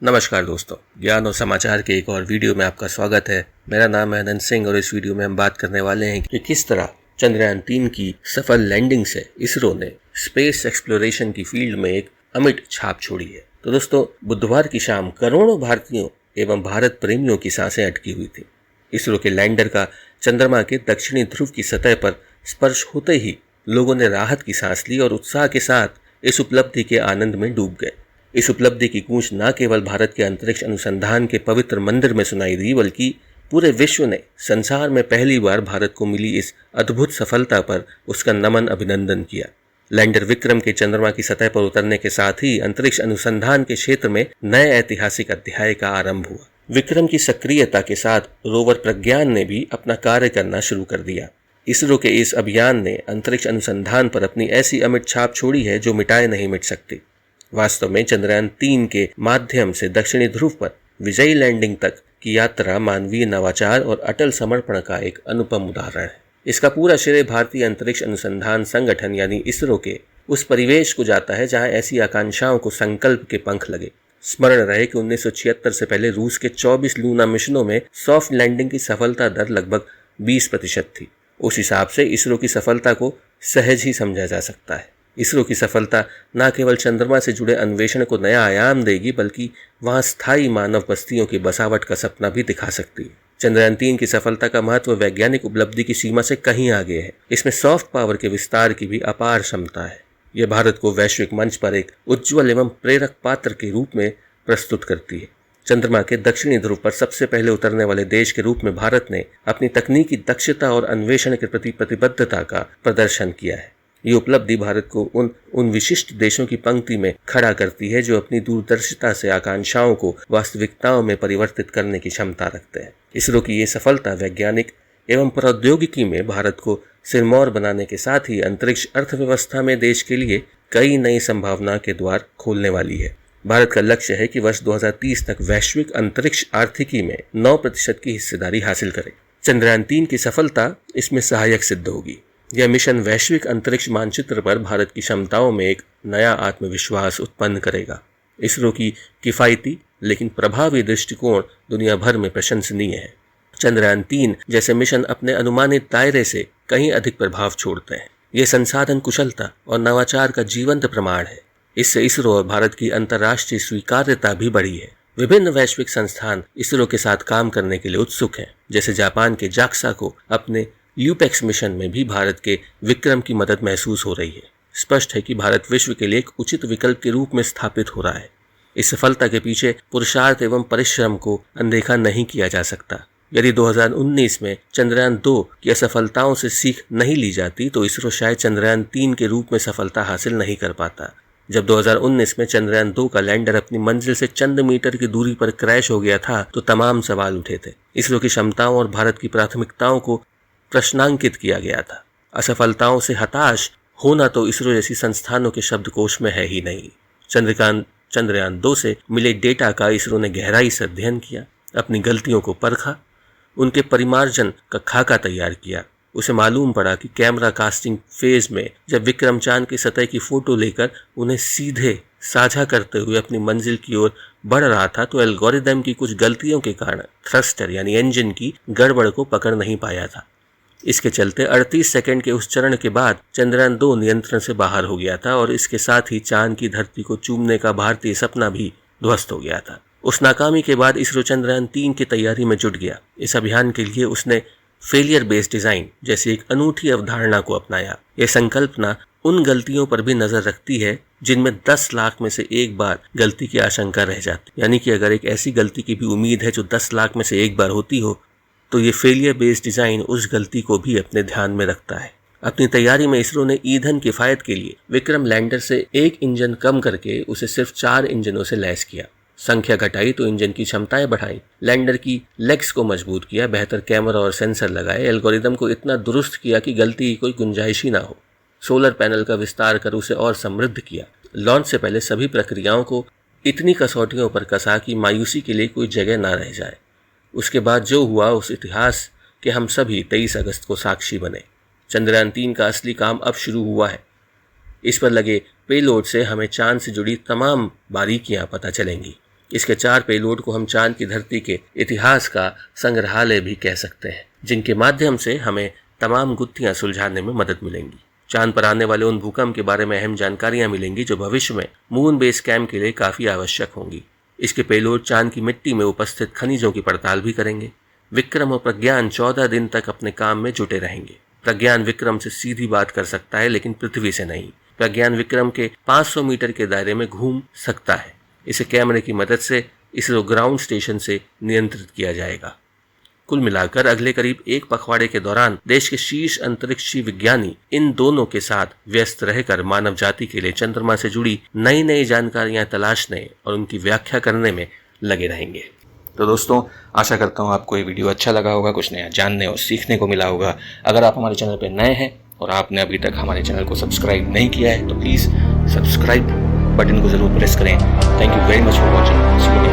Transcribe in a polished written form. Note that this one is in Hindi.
नमस्कार दोस्तों, ज्ञान और समाचार के एक और वीडियो में आपका स्वागत है। मेरा नाम है अनंत सिंह और इस वीडियो में हम बात करने वाले हैं कि किस तरह चंद्रयान 3 की सफल लैंडिंग से इसरो ने स्पेस एक्सप्लोरेशन की फील्ड में एक अमिट छाप छोड़ी है। तो दोस्तों, बुधवार की शाम करोड़ों भारतीयों एवं भारत प्रेमियों की सांसें अटकी हुई थी। इसरो के लैंडर का चंद्रमा के दक्षिणी ध्रुव की सतह पर स्पर्श होते ही लोगों ने राहत की सांस ली और उत्साह के साथ इस उपलब्धि के आनंद में डूब गए। इस उपलब्धि की गूंज न केवल भारत के अंतरिक्ष अनुसंधान के पवित्र मंदिर में सुनाई दी, बल्कि पूरे विश्व ने संसार में पहली बार भारत को मिली इस अद्भुत सफलता पर उसका नमन अभिनंदन किया। लैंडर विक्रम के चंद्रमा की सतह पर उतरने के साथ ही अंतरिक्ष अनुसंधान के क्षेत्र में नए ऐतिहासिक अध्याय का आरंभ हुआ। विक्रम की सक्रियता के साथ रोवर प्रज्ञान ने भी अपना कार्य करना शुरू कर दिया। इसरो के इस अभियान ने अंतरिक्ष अनुसंधान पर अपनी ऐसी अमिट छाप छोड़ी है जो मिटाए नहीं मिट सकती। वास्तव में चंद्रयान 3 के माध्यम से दक्षिणी ध्रुव पर विजयी लैंडिंग तक की यात्रा मानवीय नवाचार और अटल समर्पण का एक अनुपम उदाहरण है। इसका पूरा श्रेय भारतीय अंतरिक्ष अनुसंधान संगठन यानी इसरो के उस परिवेश को जाता है जहां ऐसी आकांक्षाओं को संकल्प के पंख लगे। स्मरण रहे कि 1976 से पहले रूस के 24 लूना मिशनों में सॉफ्ट लैंडिंग की सफलता दर लगभग 20% थी। उस हिसाब से इसरो की सफलता को सहज ही समझा जा सकता है। इसरो की सफलता न केवल चंद्रमा से जुड़े अन्वेषण को नया आयाम देगी, बल्कि वहां स्थायी मानव बस्तियों की बसावट का सपना भी दिखा सकती है। चंद्रयान 3 की सफलता का महत्व वैज्ञानिक उपलब्धि की सीमा से कहीं आगे है। इसमें सॉफ्ट पावर के विस्तार की भी अपार क्षमता है। यह भारत को वैश्विक मंच पर एक उज्ज्वल एवं प्रेरक पात्र के रूप में प्रस्तुत करती है। चंद्रमा के दक्षिणी ध्रुव पर सबसे पहले उतरने वाले देश के रूप में भारत ने अपनी तकनीकी दक्षता और अन्वेषण के प्रति प्रतिबद्धता का प्रदर्शन किया है। ये उपलब्धि भारत को उन विशिष्ट देशों की पंक्ति में खड़ा करती है जो अपनी दूरदर्शिता से आकांक्षाओं को वास्तविकताओं में परिवर्तित करने की क्षमता रखते हैं। इसरो की ये सफलता वैज्ञानिक एवं प्रौद्योगिकी में भारत को सिरमौर बनाने के साथ ही अंतरिक्ष अर्थव्यवस्था में देश के लिए कई नई संभावना के द्वार खोलने वाली है। भारत का लक्ष्य है कि वर्ष 2030 तक वैश्विक अंतरिक्ष आर्थिकी में 9% की हिस्सेदारी हासिल करे। चंद्रयान 3 की सफलता इसमें सहायक सिद्ध होगी। यह मिशन वैश्विक अंतरिक्ष मानचित्र पर भारत की क्षमताओं में एक नया आत्मविश्वास उत्पन्न करेगा। इसरो की किफायती लेकिन प्रभावी दृष्टिकोण दुनिया भर में प्रशंसनीय है। चंद्रयान 3 जैसे मिशन अपने अनुमानित दायरे से कहीं अधिक प्रभाव छोड़ते हैं। यह संसाधन कुशलता और नवाचार का जीवंत प्रमाण है। इससे इसरो और भारत की अंतर्राष्ट्रीय स्वीकार्यता भी बढ़ी है। विभिन्न वैश्विक संस्थान इसरो के साथ काम करने के लिए उत्सुक हैं। जैसे जापान के जाक्सा को अपने ल्यूपेक्स मिशन में भी भारत के विक्रम की मदद महसूस हो रही है। स्पष्ट है कि भारत विश्व के लिए एक उचित विकल्प के रूप में स्थापित हो रहा है। इस सफलता के पीछे पुरुषार्थ एवं परिश्रम को अनदेखा नहीं किया जा सकता। यदि 2019 में चंद्रयान 2 की असफलताओं से सीख नहीं ली जाती तो इसरो शायद चंद्रयान 3 के रूप में सफलता हासिल नहीं कर पाता। जब 2019 में चंद्रयान 2 का लैंडर अपनी मंजिल से चंद मीटर की दूरी पर क्रैश हो गया था तो तमाम सवाल उठे थे। इसरो की क्षमताओं और भारत की प्राथमिकताओं को प्रश्नांकित किया गया था। असफलताओं से हताश होना तो इसरो जैसी संस्थानों के शब्दकोश में है ही नहीं। चंद्रयान 2 से मिले डेटा का इसरो ने गहराई से अध्ययन किया, अपनी गलतियों को परखा, उनके परिमार्जन का खाका तैयार किया। उसे मालूम पड़ा कि कैमरा कास्टिंग फेज में जब विक्रम चांद की सतह की फोटो लेकर उन्हें सीधे साझा करते हुए अपनी मंजिल की ओर बढ़ रहा था तो एल्गोरिदम की कुछ गलतियों के कारण थ्रस्टर यानी इंजन की गड़बड़ को पकड़ नहीं पाया था। इसके चलते 38 सेकंड के उस चरण के बाद चंद्रयान 2 नियंत्रण से बाहर हो गया था और इसके साथ ही चांद की धरती को चूमने का भारतीय सपना भी ध्वस्त हो गया था। उस नाकामी के बाद इसरो चंद्रयान 3 की तैयारी में जुट गया। इस अभियान के लिए उसने फेलियर बेस्ड डिजाइन जैसी एक अनूठी अवधारणा को अपनाया। यह संकल्पना उन गलतियों पर भी नजर रखती है जिनमें 10 लाख में से एक बार गलती की आशंका रह जाती। यानी कि अगर एक ऐसी गलती की भी उम्मीद है जो 10 लाख में से एक बार होती हो तो ये फेलियर बेस्ड डिजाइन उस गलती को भी अपने ध्यान में रखता है। अपनी तैयारी में इसरो ने ईंधन किफायत के लिए विक्रम लैंडर से एक इंजन कम करके उसे सिर्फ 4 इंजनों से लैस किया। संख्या घटाई तो इंजन की क्षमताएं बढ़ाई, लैंडर की लेग्स को मजबूत किया, बेहतर कैमरा और सेंसर लगाए, एल्गोरिदम को इतना दुरुस्त किया कि गलती की कोई गुंजाइश ही ना हो, सोलर पैनल का विस्तार कर उसे और समृद्ध किया। लॉन्च से पहले सभी प्रक्रियाओं को इतनी कसौटियों पर कसा कि मायूसी के लिए कोई जगह ना रह जाए। उसके बाद जो हुआ उस इतिहास के हम सभी 23 अगस्त को साक्षी बने। चंद्रयान 3 का असली काम अब शुरू हुआ है। इस पर लगे पेलोड से हमें चांद से जुड़ी तमाम बारीकियां पता चलेंगी। इसके 4 पेलोड को हम चांद की धरती के इतिहास का संग्रहालय भी कह सकते हैं, जिनके माध्यम से हमें तमाम गुत्थियां सुलझाने में मदद मिलेंगी। चांद पर आने वाले उन भूकंप के बारे में अहम जानकारियां मिलेंगी जो भविष्य में मून बेस कैंप के लिए काफी आवश्यक होंगी। इसके पेलोड चांद की मिट्टी में उपस्थित खनिजों की पड़ताल भी करेंगे। विक्रम और प्रज्ञान 14 दिन तक अपने काम में जुटे रहेंगे। प्रज्ञान विक्रम से सीधी बात कर सकता है, लेकिन पृथ्वी से नहीं। प्रज्ञान विक्रम के 500 मीटर के दायरे में घूम सकता है। इसे कैमरे की मदद से इसरो ग्राउंड स्टेशन से नियंत्रित किया जाएगा। कुल मिलाकर अगले करीब 1 पखवाड़े के दौरान देश के शीर्ष अंतरिक्षी विज्ञानी इन दोनों के साथ व्यस्त रहकर मानव जाति के लिए चंद्रमा से जुड़ी नई नई जानकारियां तलाशने और उनकी व्याख्या करने में लगे रहेंगे। तो दोस्तों, आशा करता हूँ आपको ये वीडियो अच्छा लगा होगा, कुछ नया जानने और सीखने को मिला होगा। अगर आप हमारे चैनल पर नए हैं और आपने अभी तक हमारे चैनल को सब्सक्राइब नहीं किया है तो प्लीज़ सब्सक्राइब बटन को ज़रूर प्रेस करें। Thank you very much for watching.